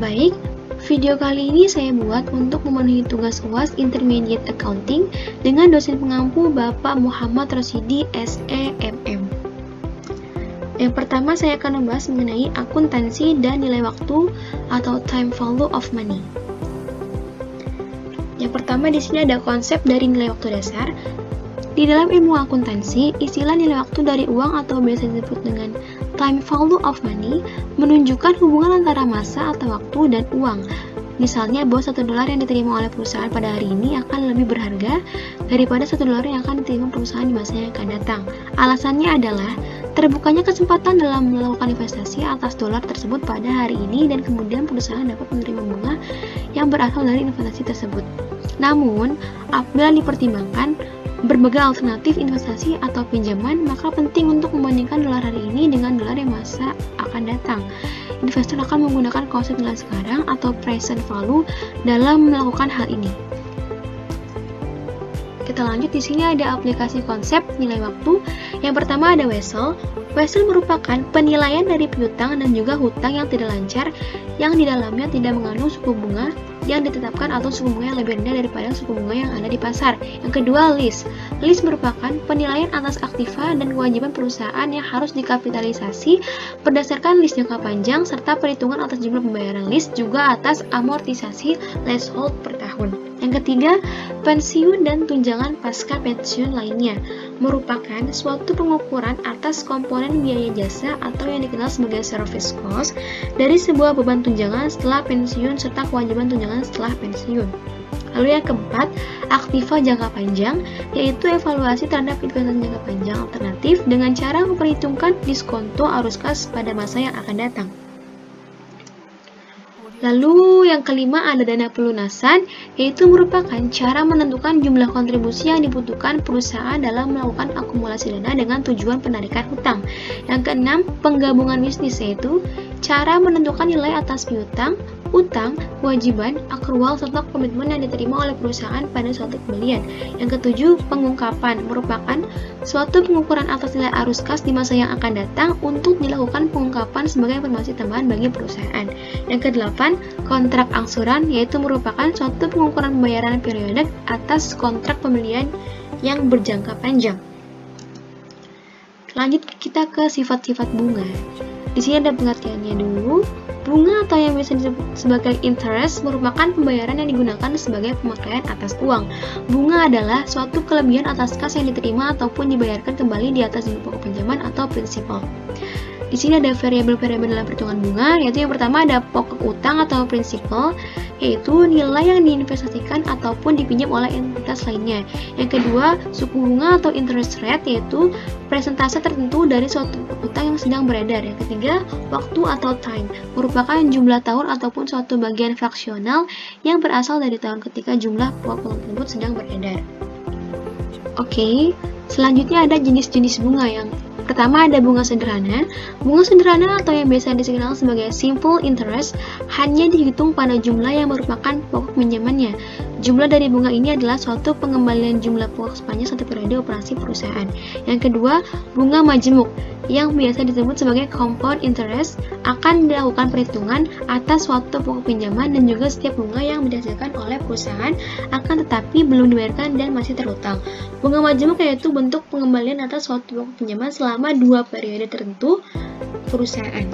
Baik, video kali ini saya buat untuk memenuhi tugas UAS Intermediate Accounting dengan dosen pengampu Bapak Muhammad Rosidi SEMM. Yang pertama saya akan membahas mengenai akuntansi dan nilai waktu atau time value of money. Yang pertama di sini ada konsep dari nilai waktu dasar. Di dalam ilmu akuntansi, istilah nilai waktu dari uang atau biasa disebut dengan time value of money menunjukkan hubungan antara masa atau waktu dan uang. Misalnya bahwa $1 yang diterima oleh perusahaan pada hari ini akan lebih berharga daripada $1 yang akan diterima perusahaan di masa yang akan datang. Alasannya adalah terbukanya kesempatan dalam melakukan investasi atas dolar tersebut pada hari ini dan kemudian perusahaan dapat menerima bunga yang berasal dari investasi tersebut. Namun, apabila dipertimbangkan berbagai alternatif investasi atau pinjaman, maka penting untuk membandingkan dolar hari ini dengan dolar yang masa akan datang. Investor akan menggunakan konsep nilai sekarang atau present value dalam melakukan hal ini. Kita lanjut, di sini ada aplikasi konsep nilai waktu. Yang pertama ada Wessel. Wessel merupakan penilaian dari piutang dan juga hutang yang tidak lancar yang di dalamnya tidak mengandung suku bunga yang ditetapkan atau suku bunga yang lebih rendah daripada suku bunga yang ada di pasar. Yang kedua, list. List merupakan penilaian atas aktiva dan kewajiban perusahaan yang harus dikapitalisasi berdasarkan list jangka panjang serta perhitungan atas jumlah pembayaran list juga atas amortisasi leasehold per tahun. Yang ketiga, pensiun dan tunjangan pasca pensiun lainnya merupakan suatu pengukuran atas komponen biaya jasa atau yang dikenal sebagai service cost dari sebuah beban tunjangan setelah pensiun serta kewajiban tunjangan setelah pensiun. Lalu yang keempat, aktiva jangka panjang, yaitu evaluasi terhadap investasi jangka panjang alternatif dengan cara memperhitungkan diskonto arus kas pada masa yang akan datang. Lalu yang kelima ada dana pelunasan, yaitu merupakan cara menentukan jumlah kontribusi yang dibutuhkan perusahaan dalam melakukan akumulasi dana dengan tujuan penarikan hutang. Yang keenam, penggabungan bisnis, yaitu cara menentukan nilai atas piutang, utang, kewajiban, akrual, serta komitmen yang diterima oleh perusahaan pada suatu pembelian. Yang ketujuh, pengungkapan merupakan suatu pengukuran atas nilai arus kas di masa yang akan datang untuk dilakukan pengungkapan sebagai informasi tambahan bagi perusahaan. Yang kedelapan, kontrak angsuran, yaitu merupakan suatu pengukuran pembayaran periodik atas kontrak pembelian yang berjangka panjang. Lanjut kita ke sifat-sifat bunga. Di sini ada pengertiannya dulu. Bunga atau yang biasa disebut sebagai interest merupakan pembayaran yang digunakan sebagai pemakaian atas uang. Bunga adalah suatu kelebihan atas kas yang diterima ataupun dibayarkan kembali di atas jumlah pokok pinjaman atau prinsipal. Di sini ada variabel-variabel dalam perhitungan bunga, yaitu yang pertama ada pokok utang atau prinsipal, yaitu nilai yang diinvestasikan ataupun dipinjam oleh entitas lainnya. Yang kedua, suku bunga atau interest rate, yaitu persentase tertentu dari suatu utang yang sedang beredar. Yang ketiga, waktu atau time, merupakan jumlah tahun ataupun suatu bagian fraksional yang berasal dari tahun ketika jumlah pokok tersebut sedang beredar. Oke, selanjutnya ada jenis-jenis bunga. Yang pertama ada bunga sederhana. Bunga sederhana atau yang biasa dikenal sebagai simple interest hanya dihitung pada jumlah yang merupakan pokok pinjamannya. Jumlah dari bunga ini adalah suatu pengembalian jumlah pokok sepanjang satu periode operasi perusahaan. Yang kedua, bunga majemuk yang biasa disebut sebagai compound interest akan dilakukan perhitungan atas suatu pokok pinjaman dan juga setiap bunga yang dihasilkan oleh perusahaan akan tetapi belum dibayarkan dan masih terhutang. Bunga majemuk yaitu bentuk pengembalian atas suatu pokok pinjaman selama 2 periode tertentu perusahaan.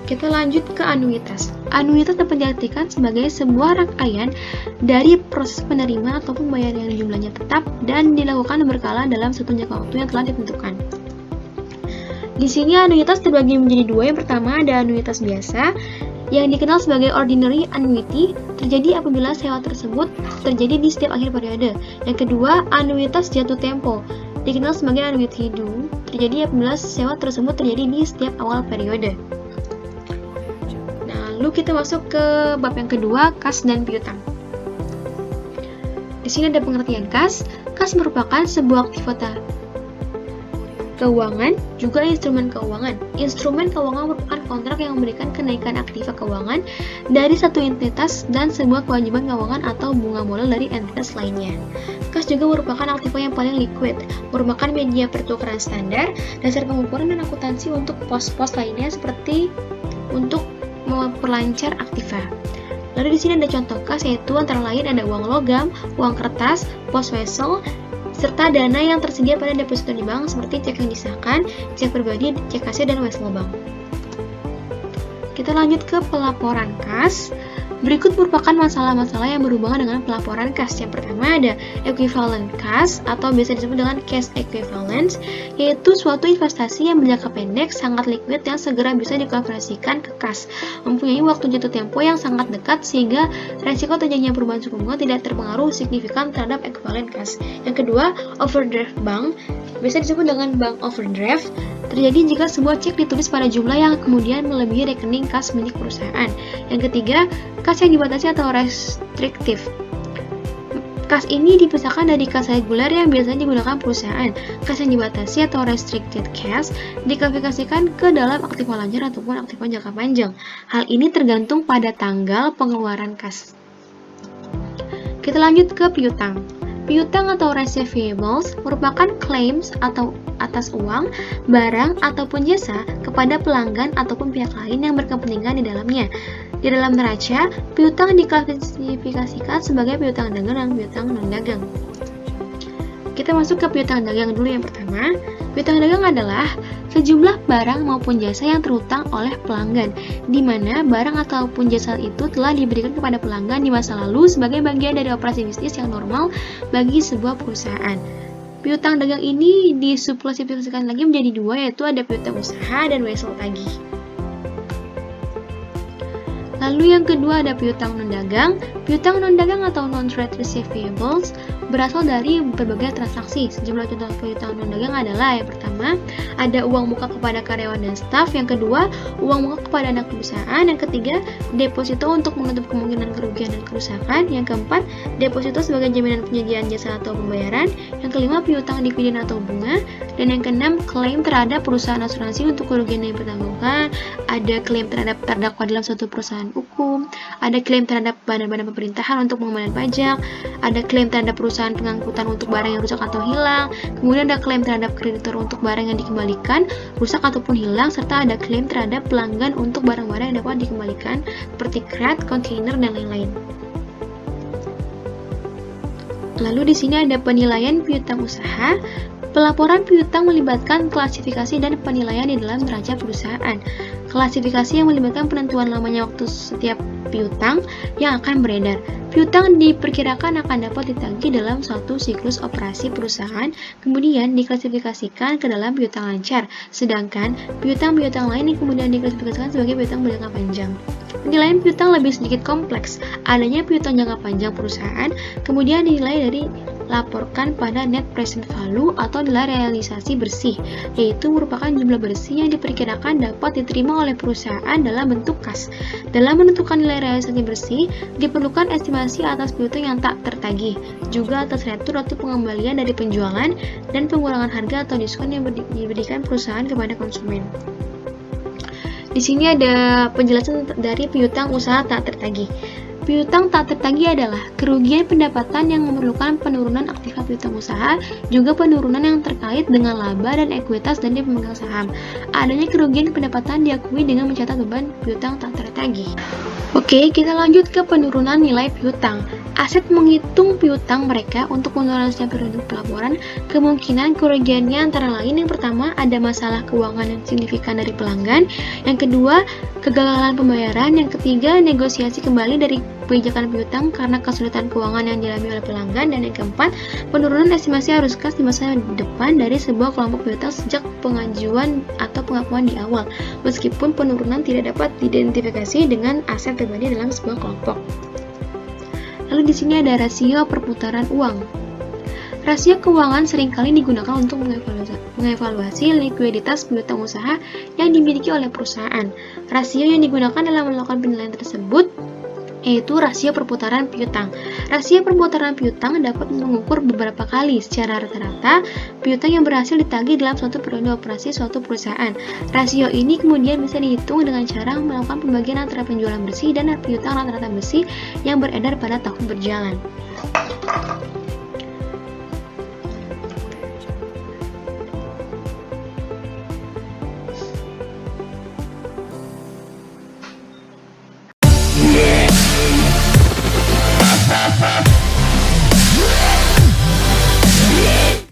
Kita lanjut ke anuitas. Anuitas dapat diartikan sebagai sebuah rangkaian dari proses penerima atau pembayaran yang jumlahnya tetap dan dilakukan berkala dalam satu jangka waktu yang telah ditentukan. Di sini anuitas terbagi menjadi dua. Yang pertama ada anuitas biasa yang dikenal sebagai ordinary annuity, terjadi apabila sewa tersebut terjadi di setiap akhir periode. Yang kedua, anuitas jatuh tempo, dikenal sebagai annuity due, terjadi apabila sewa tersebut terjadi di setiap awal periode. Lalu kita masuk ke bab yang kedua, kas dan piutang. Di sini ada pengertian kas. Kas merupakan sebuah aktivitas keuangan, juga instrumen keuangan. Instrumen keuangan merupakan kontrak yang memberikan kenaikan aktiva keuangan dari satu entitas dan sebuah kewajiban keuangan atau bunga modal dari entitas lainnya. Kas juga merupakan aktiva yang paling liquid, merupakan media pertukaran standar, dasar pengukuran dan akuntansi untuk pos-pos lainnya seperti untuk memperlancar aktiva. Lalu di sini ada contoh kas, yaitu antara lain ada uang logam, uang kertas, pos wesel, serta dana yang tersedia pada deposito di bank seperti cek yang disahkan, cek pribadi, cek kasir, dan wesel bank. Kita lanjut ke pelaporan kas. Berikut merupakan masalah-masalah yang berhubungan dengan pelaporan kas. Yang pertama ada equivalent kas atau biasa disebut dengan cash equivalence, yaitu suatu investasi yang berjangka pendek, sangat liquid yang segera bisa dikonversikan ke kas, mempunyai waktu jatuh tempo yang sangat dekat sehingga resiko terjadinya perubahan suku bunga tidak terpengaruh signifikan terhadap equivalent kas. Yang kedua, overdraft bank, biasa disebut dengan bank overdraft, terjadi jika sebuah cek ditulis pada jumlah yang kemudian melebihi rekening kas milik perusahaan. Yang ketiga, kas yang dibatasi atau restriktif. Kas ini dipisahkan dari kas reguler yang biasanya digunakan perusahaan. Kas yang dibatasi atau restricted cash diklasifikasikan ke dalam aktiva lancar ataupun aktiva jangka panjang. Hal ini tergantung pada tanggal pengeluaran kas. Kita lanjut ke piutang. Piutang atau receivables merupakan claims atau atas uang, barang, ataupun jasa kepada pelanggan ataupun pihak lain yang berkepentingan di dalamnya. Di dalam neraca, piutang diklasifikasikan sebagai piutang dagang dan piutang non-dagang. Kita masuk ke piutang dagang dulu yang pertama. Piutang dagang adalah sejumlah barang maupun jasa yang terhutang oleh pelanggan, di mana barang ataupun jasa itu telah diberikan kepada pelanggan di masa lalu sebagai bagian dari operasi bisnis yang normal bagi sebuah perusahaan. Piutang dagang ini disubklasifikasikan lagi menjadi dua, yaitu ada piutang usaha dan wesel tagih. Lalu yang kedua ada piutang non-dagang. Piutang non-dagang atau non-trade receivables berasal dari berbagai transaksi. Sejumlah contoh piutang non-dagang adalah yang pertama, ada uang muka kepada karyawan dan staf. Yang kedua, uang muka kepada anak perusahaan. Yang ketiga, deposito untuk menutup kemungkinan kerugian dan kerusakan. Yang keempat, deposito sebagai jaminan penyediaan jasa atau pembayaran. Yang kelima, piutang dividen atau bunga. Dan yang keenam, klaim terhadap perusahaan asuransi untuk kerugian yang dipertanggungan. Ada klaim terhadap terdakwa dalam suatu perusahaan hukum, ada klaim terhadap badan-badan pemerintahan untuk pengembalian pajak, ada klaim terhadap perusahaan pengangkutan untuk barang yang rusak atau hilang, kemudian ada klaim terhadap kreditur untuk barang yang dikembalikan, rusak ataupun hilang, serta ada klaim terhadap pelanggan untuk barang-barang yang dapat dikembalikan seperti krat, kontainer, dan lain-lain. Lalu di sini ada penilaian piutang usaha. Pelaporan piutang melibatkan klasifikasi dan penilaian di dalam neraca perusahaan. Klasifikasi yang melibatkan penentuan lamanya waktu setiap piutang yang akan beredar. Piutang diperkirakan akan dapat ditagih dalam suatu siklus operasi perusahaan, kemudian diklasifikasikan ke dalam piutang lancar, sedangkan piutang-piutang lain yang kemudian diklasifikasikan sebagai piutang berjangka panjang. Penilaian piutang lebih sedikit kompleks. Adanya piutang jangka panjang perusahaan, kemudian dinilai dari laporkan pada net present value atau nilai realisasi bersih, yaitu merupakan jumlah bersih yang diperkirakan dapat diterima oleh perusahaan dalam bentuk kas. Dalam menentukan nilai realisasi bersih, diperlukan estimasi atas piutang yang tak tertagih, juga atas retur atau pengembalian dari penjualan, dan pengurangan harga atau diskon yang diberikan perusahaan kepada konsumen. Di sini ada penjelasan dari piutang usaha tak tertagih. Piutang tak tertagih adalah kerugian pendapatan yang memerlukan penurunan aktiva piutang usaha, juga penurunan yang terkait dengan laba dan ekuitas dari pemegang saham. Adanya kerugian pendapatan diakui dengan mencatat beban piutang tak tertagih. Oke, kita lanjut ke penurunan nilai piutang. Aset menghitung piutang mereka untuk penurunan setiap periode pelaporan. Kemungkinan kerugiannya antara lain, yang pertama ada masalah keuangan yang signifikan dari pelanggan, yang kedua kegagalan pembayaran, yang ketiga negosiasi kembali dari kebijakan piutang karena kesulitan keuangan yang dialami oleh pelanggan, dan yang keempat penurunan estimasi arus kas di masa depan dari sebuah kelompok piutang sejak pengajuan atau pengakuan di awal, meskipun penurunan tidak dapat diidentifikasi dengan aset pribadi dalam sebuah kelompok. Lalu di sini ada rasio perputaran uang. Rasio keuangan seringkali digunakan untuk mengevaluasi likuiditas piutang usaha yang dimiliki oleh perusahaan. Rasio yang digunakan dalam melakukan penilaian tersebut yaitu rasio perputaran piutang. Rasio perputaran piutang dapat mengukur beberapa kali secara rata-rata piutang yang berhasil ditagih dalam suatu periode operasi suatu perusahaan. Rasio ini kemudian bisa dihitung dengan cara melakukan pembagian antara penjualan bersih dan piutang rata-rata bersih yang beredar pada tahun berjalan.